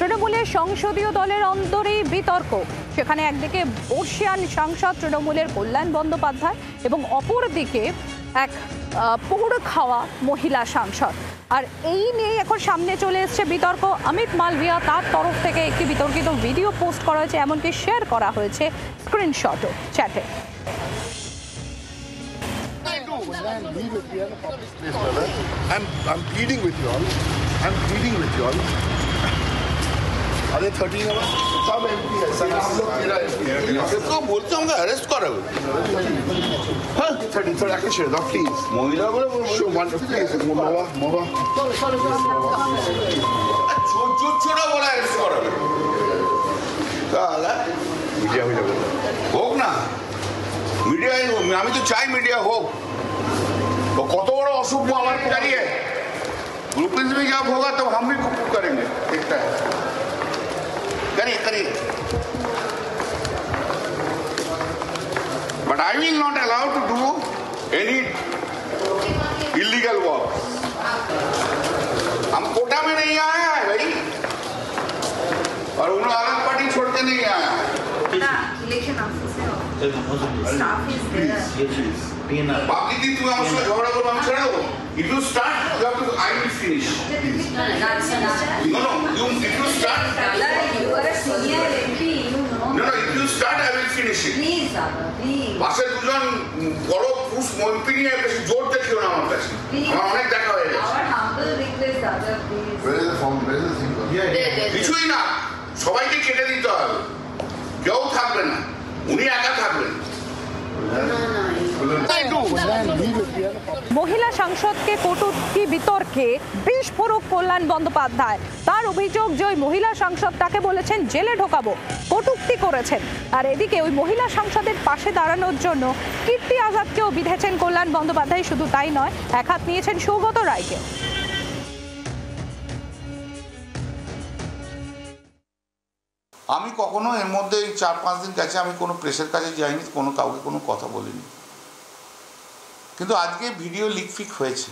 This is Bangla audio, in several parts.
তৃণমূলের সংসদীয় দলের অন্তরেই বিতর্ক। সেখানে একদিকে বর্ষিয়ান সাংসদ তৃণমূলের কল্যাণ বন্দ্যোপাধ্যায় এবং অপরদিকে এক পোড় খাওয়া মহিলা সাংসদ। আর এই নিয়ে এখন সামনে চলে এসছে বিতর্ক। অমিত মালভিয়া তার তরফ থেকে একটি বিতর্কিত ভিডিও পোস্ট করা হয়েছে, এমনকি শেয়ার করা হয়েছে স্ক্রিনশটও চ্যাটে। I'm pleading with you all. अरे 13 नंबर सब एमपी है सर, हम लोग तेरा सबको बोलते होंगे अरेस्ट करो। हाँ 13 sir actually share the please महिला बोले शो वन प्लीज मोवा छोटा बोला अरेस्ट करो काला मीडिया में होक ना मीडिया আমি তো চাই মিডিয়া হোক। तो कत बड़ा अशुभ हमारे जानिए ग्रुपिंग में जब होगा तब हम भी कुछ करेंगे। देखता है करिए but I will not allow to do any illegal work. हम कोटा में नहीं आया है भाई, और उन अलग पार्टी छोड़ के नहीं आया है। बाकी दिन तुम्हें हमसे झगड़ा करो, हम छेड़ दो। If you start, you have to. I will finish. No. If you start. You are a senior MP. No. If you start, I will finish it. Please, please. পাশে দুজন বড় পুরুষ মন্ত্রী নিয়ে বেশি জোর দেখিও না আমার কাছে। আমার অনেক দেখা হয়ে গেছে। Our humble request, Dada, please. Where is the form? Where is the thing? কিছুই না, সবাইকে কেটে দিতে হবে, কেউ থাকবে না, উনি একা থাকবেন। মহিলা সাংসদকে কটূক্তি বিতর্কে বিস্ফোরক কল্যাণ বন্দ্যোপাধ্যায়। তার অভিযোগ যে ওই মহিলা সাংসদ তাকে বলেছেন জেলে ঢোকাবো, কটূক্তি করেছেন। আর এদিকে ওই মহিলা সাংসদের পাশে দাঁড়ানোর জন্য কীর্তি আজাদকেও বিঁধেছেন কল্যাণ বন্দ্যোপাধ্যায়। শুধু তাই নয়, এক হাত নিয়েছেন সৌগত রায়কে। আমি কখনো এর মধ্যে এই 4-5 দিন কাছে আমি কোনো প্রেসের কাছে যাইনি, কোনো কাউকে কোনো কথা বলিনি। কিন্তু আজকে ভিডিও লিক ফিক হয়েছে,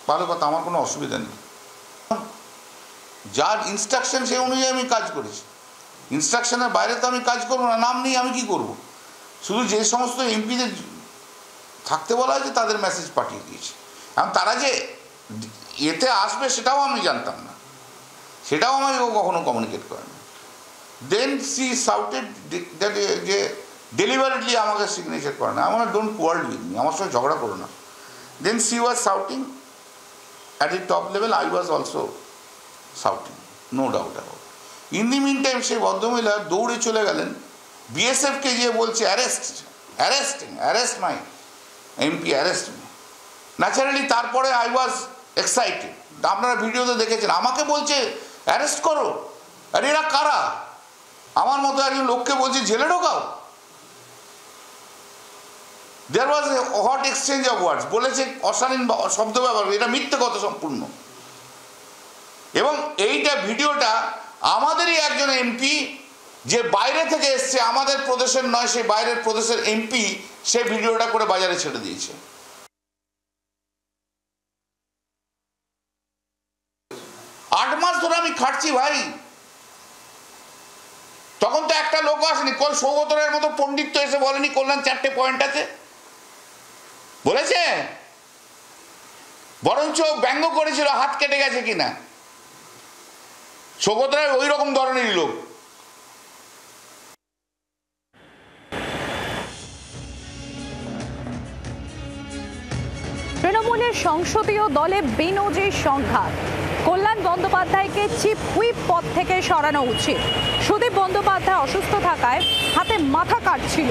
ভালো কথা, আমার কোনো অসুবিধা নেই। যার ইনস্ট্রাকশন সেই অনুযায়ী আমি কাজ করেছি, ইনস্ট্রাকশনের বাইরে তো আমি কাজ করবো না। নাম নেই আমি কি করব? শুধু যে সমস্ত এমপিদের থাকতে বলা হয়েছে তাদের মেসেজ পাঠিয়ে দিয়েছি। এবং তারা যে এতে আসবে সেটাও আমি জানতাম না, সেটাও আমাকে কখনো কমিউনিকেট করেনি। দেন সি সাউটেড দ্যাট যে ডেলিভারেটলি আমাকে সিগনেচার করে না। আমার ডোন্ট কোয়ার্ড উইথ মি, আমার সঙ্গে ঝগড়া করো না। Then she was shouting at a top level, I was also shouting, no doubt about. In the meantime সেই ভদ্রমহিলা দৌড়ে চলে গেলেন বিএসএফকে গিয়ে বলছে arrest my MP, arrest me. Naturally তারপরে আই ওয়াজ এক্সাইটেড। আপনারা ভিডিওতে দেখেছেন, আমাকে বলছে অ্যারেস্ট করো। আর এরা কারা? আমার মতো একজন লোককে বলছে জেলে ঢোকাও। দেয়ার ওয়াজ এ হট এক্সচেঞ্জ অফ ওয়ার্ডস। বলেছে অশালীন শব্দ ব্যবহার, এটা মিথ্যে কথা সম্পূর্ণ। এবং এইটা ভিডিওটা আমাদেরই একজন এমপি যে বাইরে থেকে এসছে, আমাদের প্রদেশের নয়, সে বাইরের প্রদেশের এমপি, সে ভিডিওটা করে বাজারে ছেড়ে দিয়েছে। 8 মাস ধরে আমি খাটছি ভাই, তখন তো একটা লোক আসেনি। কই সৌগত রায়ের মতো পণ্ডিত তো এসে বলেনি কল্যাণ 4টে পয়েন্ট আছে, বলেছে? বরঞ্চ ব্যঙ্গ করেছিল হাত কেটে গেছে কিনা। সৌগত রায় ওই রকম ধরনেরই লোক। তৃণমূলের সংসদীয় দলে বেনজির সংঘাত। কল্যাণ বন্দ্যোপাধ্যায়কে চিফ হুইপ পদ থেকে সরানো উচিত। সুদীপ বন্দ্যোপাধ্যায় অসুস্থ থাকায় হাতে মাথা কাটছিল,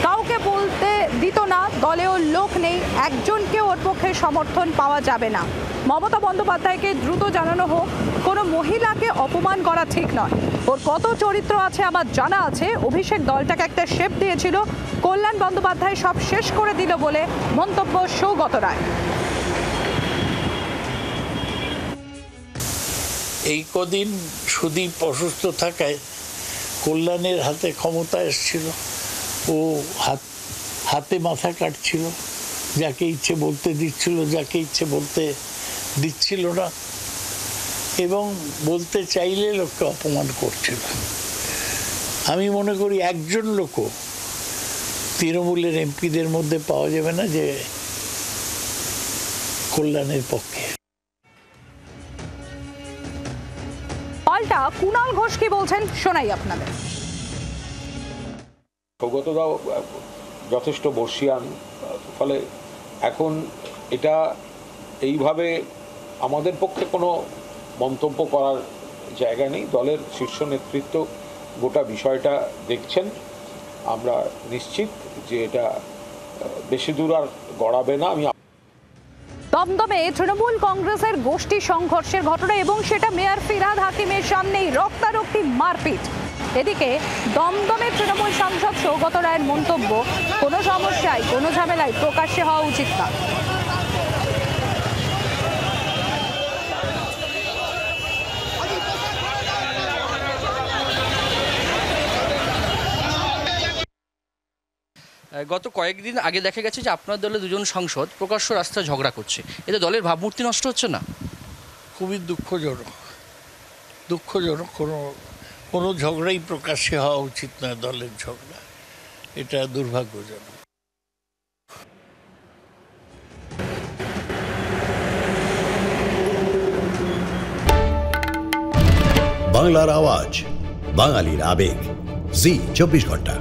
কাউকে বলতে দিত না, দলেও লোক নেই, একজনকেও ওর পক্ষে সমর্থন পাওয়া যাবে না। মমতা বন্দ্যোপাধ্যায়কে দ্রুত জানানো হোক, কোনো মহিলাকে অপমান করা ঠিক নয়। ওর কত চরিত্র আছে আমার জানা আছে। অভিষেক দলটাকে একটা শেপ দিয়েছিল, কল্যাণ বন্দ্যোপাধ্যায় সব শেষ করে দিল বলে মন্তব্য সৌগত রায়। এই কদিন সুদীপ অসুস্থ থাকায় কল্যাণের হাতে ক্ষমতা এসেছিল, ও হাতে মাথা কাটছিল, যাকে ইচ্ছে বলতে দিচ্ছিল, যাকে ইচ্ছে বলতে দিচ্ছিল না। এবং বলতে চাইলে লোককে অপমান করছিল। আমি মনে করি একজন লোকও তৃণমূলের এমপিদের মধ্যে পাওয়া যাবে না যে কল্যাণের পক্ষে। পাল্টা কুণাল ঘোষ কি বলছেন শোনাই আপনাদের। সৌগতদাও যথেষ্ট বর্ষিয়ান, ফলে এখন এটা এইভাবে আমাদের পক্ষে কোনো মন্তব্য করার জায়গা নেই। দলের শীর্ষ নেতৃত্ব গোটা বিষয়টা দেখছেন। আমরা নিশ্চিত যে এটা বেশি দূর আর গড়াবে না। আমি দমদমে তৃণমূল কংগ্রেসের গোষ্ঠী সংঘর্ষের ঘটনা এবং সেটা মেয়র ফিরহাদ হাকিমের সামনেই রক্তারক্তি মারপিট। এদিকে দমদমে তৃণমূল সাংসদ সৌগত রায়ের মন্তব্য, কোনো সমস্যায় কোনো ঝামেলায় প্রকাশ্যে হওয়া উচিত না। গত কয়েকদিন আগে দেখা গেছে যে আপনার দলের দুজন সাংসদ প্রকাশ্য রাস্তায় ঝগড়া করছে, এতে দলের ভাবমূর্তি নষ্ট হচ্ছে না? খুবই দুঃখজনক। কোনো ঝগড়াই প্রকাশ্যে হওয়া উচিত না, দলের ঝগড়া, এটা দুর্ভাগ্যজনক। বাংলার আওয়াজ, বাঙালির আবেগ, জি 24 ঘন্টা।